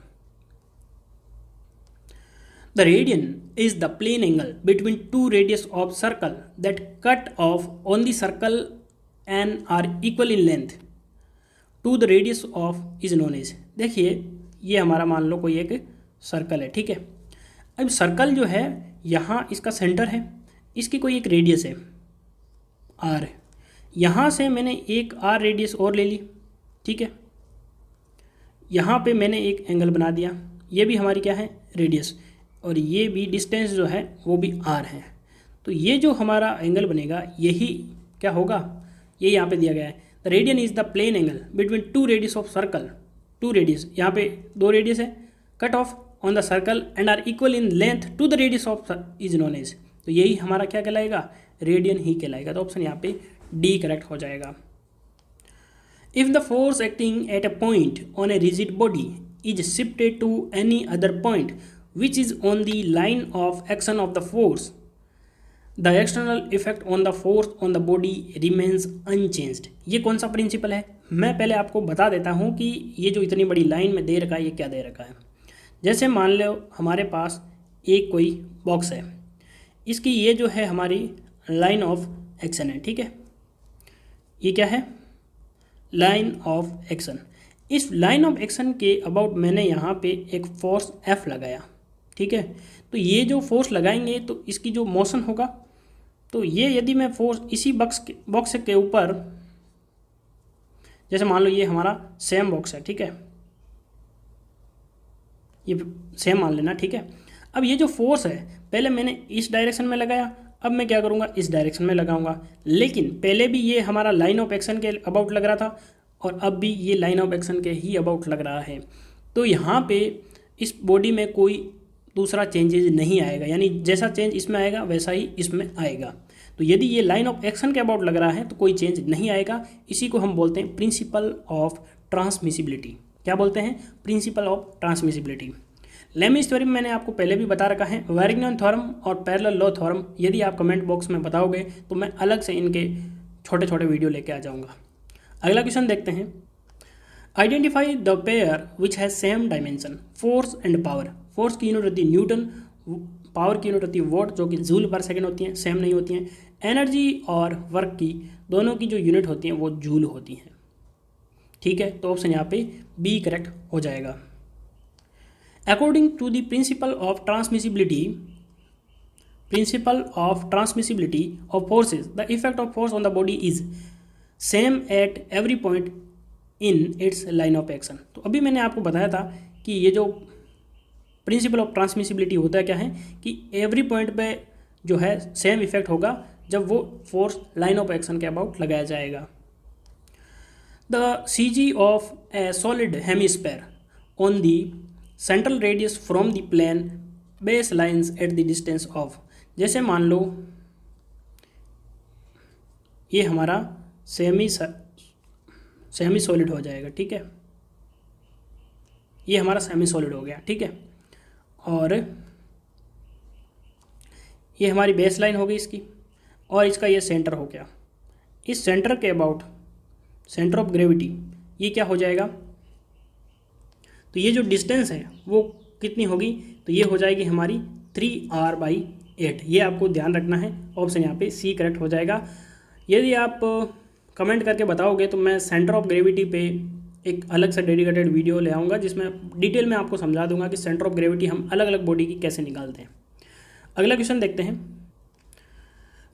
The radian is the plane angle between two radius of circle that cut off on the circle and are equal in length to the radius of is known as। देखिए ये हमारा मान लो कोई एक circle है, ठीक है। अब सर्कल जो है यहाँ इसका सेंटर है, इसकी कोई एक रेडियस है आर, यहाँ से मैंने एक आर रेडियस और ले ली, ठीक है। यहाँ पे मैंने एक एंगल बना दिया, ये भी हमारी क्या है रेडियस, और ये भी डिस्टेंस जो है वो भी आर है। तो ये जो हमारा एंगल बनेगा यही क्या होगा, ये यहाँ पे दिया गया है। The radian is the plane angle between two radius of circle, two radius, यहाँ पे दो रेडियस है, cut off on the circle and are equal in length to the radius of is known as. तो यही हमारा क्या कहलाएगा, radian ही कहलाएगा। तो ऑप्शन यहाँ पे डी करेक्ट हो जाएगा। If the force acting at a point on a rigid body is shifted to any other point which is on the line of action of the force, the external effect on the force on the body remains unchanged। ये कौन सा principal है, मैं पहले आपको बता देता हूँ कि ये जो इतनी बड़ी लाइन में दे रखा है ये क्या दे रखा है। जैसे मान लो हमारे पास एक कोई बॉक्स है, इसकी ये जो है हमारी लाइन ऑफ एक्शन है, ठीक है। ये क्या है, लाइन ऑफ एक्शन। इस लाइन ऑफ एक्शन के अबाउट मैंने यहाँ पे एक फोर्स F लगाया, ठीक है। तो ये जो फोर्स लगाएंगे तो इसकी जो मोशन होगा, तो ये यदि मैं फोर्स इसी बॉक्स के ऊपर, जैसे मान लो ये हमारा सेम बॉक्स है, ठीक है, ये सेम मान लेना, ठीक है। अब ये जो फोर्स है पहले मैंने इस डायरेक्शन में लगाया, अब मैं क्या करूँगा इस डायरेक्शन में लगाऊंगा, लेकिन पहले भी ये हमारा लाइन ऑफ एक्शन के अबाउट लग रहा था और अब भी ये लाइन ऑफ एक्शन के ही अबाउट लग रहा है। तो यहाँ पे इस बॉडी में कोई दूसरा चेंजेज नहीं आएगा, यानी जैसा चेंज इसमें आएगा वैसा ही इसमें आएगा। तो यदि ये लाइन ऑफ एक्शन के अबाउट लग रहा है तो कोई चेंज नहीं आएगा। इसी को हम बोलते हैं प्रिंसिपल ऑफ ट्रांसमिसिबिलिटी। क्या बोलते हैं, principal of transmissibility. Lami's theorem मैंने आपको पहले भी बता रखा है, वैरिग्नन थ्योरम और पैरेलल लॉ थ्योरम। यदि आप कमेंट बॉक्स में बताओगे तो मैं अलग से इनके छोटे छोटे वीडियो लेके आ जाऊँगा। अगला क्वेश्चन देखते हैं। Identify the pair which has same dimension, force and power. Force की यूनिट होती है न्यूटन, पावर की यूनिट होती है वॉट, जो कि जूल पर सेकंड होती हैं, सेम नहीं होती हैं। एनर्जी और वर्क की दोनों की जो यूनिट होती हैं वो जूल होती हैं, ठीक है। तो ऑप्शन यहाँ पे बी करेक्ट हो जाएगा। According to the principle of transmissibility of forces, the effect of force on the body is same at every point in its line of action. तो अभी मैंने आपको बताया था कि ये जो प्रिंसिपल ऑफ ट्रांसमिसिबिलिटी होता है क्या है कि एवरी पॉइंट पे जो है सेम इफेक्ट होगा जब वो फोर्स लाइन ऑफ एक्शन के अबाउट लगाया जाएगा। The CG of a solid hemisphere on the central radius from the plane base lines at the distance of, जैसे मान लो ये हमारा सेमी सॉलिड हो जाएगा, ठीक है। ये हमारा सेमी सॉलिड हो गया, ठीक है। और ये हमारी बेस लाइन हो गई इसकी, और इसका ये सेंटर हो गया। इस सेंटर के अबाउट सेंटर ऑफ ग्रेविटी ये क्या हो जाएगा, तो ये जो डिस्टेंस है वो कितनी होगी, तो ये हो जाएगी हमारी 3r/8। ये आपको ध्यान रखना है। ऑप्शन यहाँ पे सी करेक्ट हो जाएगा। यदि आप कमेंट करके बताओगे तो मैं सेंटर ऑफ ग्रेविटी पे एक अलग से डेडिकेटेड वीडियो ले आऊँगा जिसमें डिटेल में आपको समझा दूंगा कि सेंटर ऑफ ग्रेविटी हम अलग अलग बॉडी की कैसे निकालते हैं। अगला क्वेश्चन देखते हैं।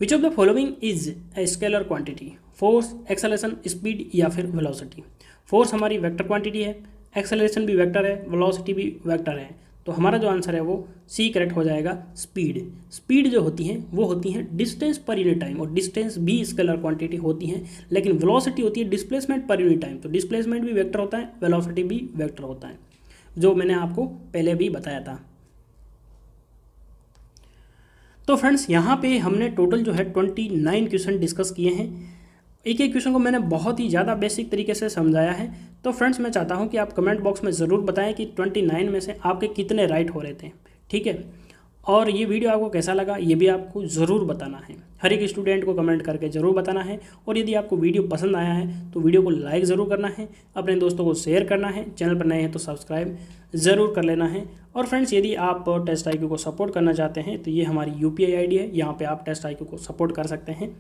Which of the following is a scalar quantity, force, acceleration, speed या फिर वेलोसिटी। फोर्स हमारी वेक्टर क्वांटिटी है, एक्सेलरेशन भी वेक्टर है, वेलोसिटी भी वेक्टर है। तो हमारा जो आंसर है वो सी करेक्ट हो जाएगा। स्पीड जो होती हैं वो होती हैं डिस्टेंस पर यूनिट टाइम, और डिस्टेंस भी स्केलर क्वांटिटी होती हैं, लेकिन वेलोसिटी होती है डिस्प्लेसमेंट पर यूनिट टाइम। तो डिस्प्लेसमेंट भी वेक्टर होता है, वेलोसिटी भी वेक्टर होता है, जो मैंने आपको पहले भी बताया था। तो फ्रेंड्स यहाँ पे हमने टोटल जो है 29 क्वेश्चन डिस्कस किए हैं। एक एक क्वेश्चन को मैंने बहुत ही ज़्यादा बेसिक तरीके से समझाया है। तो फ्रेंड्स मैं चाहता हूँ कि आप कमेंट बॉक्स में ज़रूर बताएं कि 29 में से आपके कितने राइट हो रहे थे, ठीक है। और ये वीडियो आपको कैसा लगा ये भी आपको ज़रूर बताना है, हर एक स्टूडेंट को कमेंट करके ज़रूर बताना है। और यदि आपको वीडियो पसंद आया है तो वीडियो को लाइक ज़रूर करना है, अपने दोस्तों को शेयर करना है, चैनल पर नए हैं तो सब्सक्राइब ज़रूर कर लेना है। और फ्रेंड्स यदि आप टेस्ट IQ को सपोर्ट करना चाहते हैं तो ये हमारी UPI ID है, यहाँ पर आप टेस्ट IQ को सपोर्ट कर सकते हैं।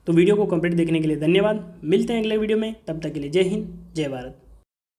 तो वीडियो को कंप्लीट देखने के लिए धन्यवाद। मिलते हैं अगले वीडियो में, तब तक के लिए जय हिंद जय भारत।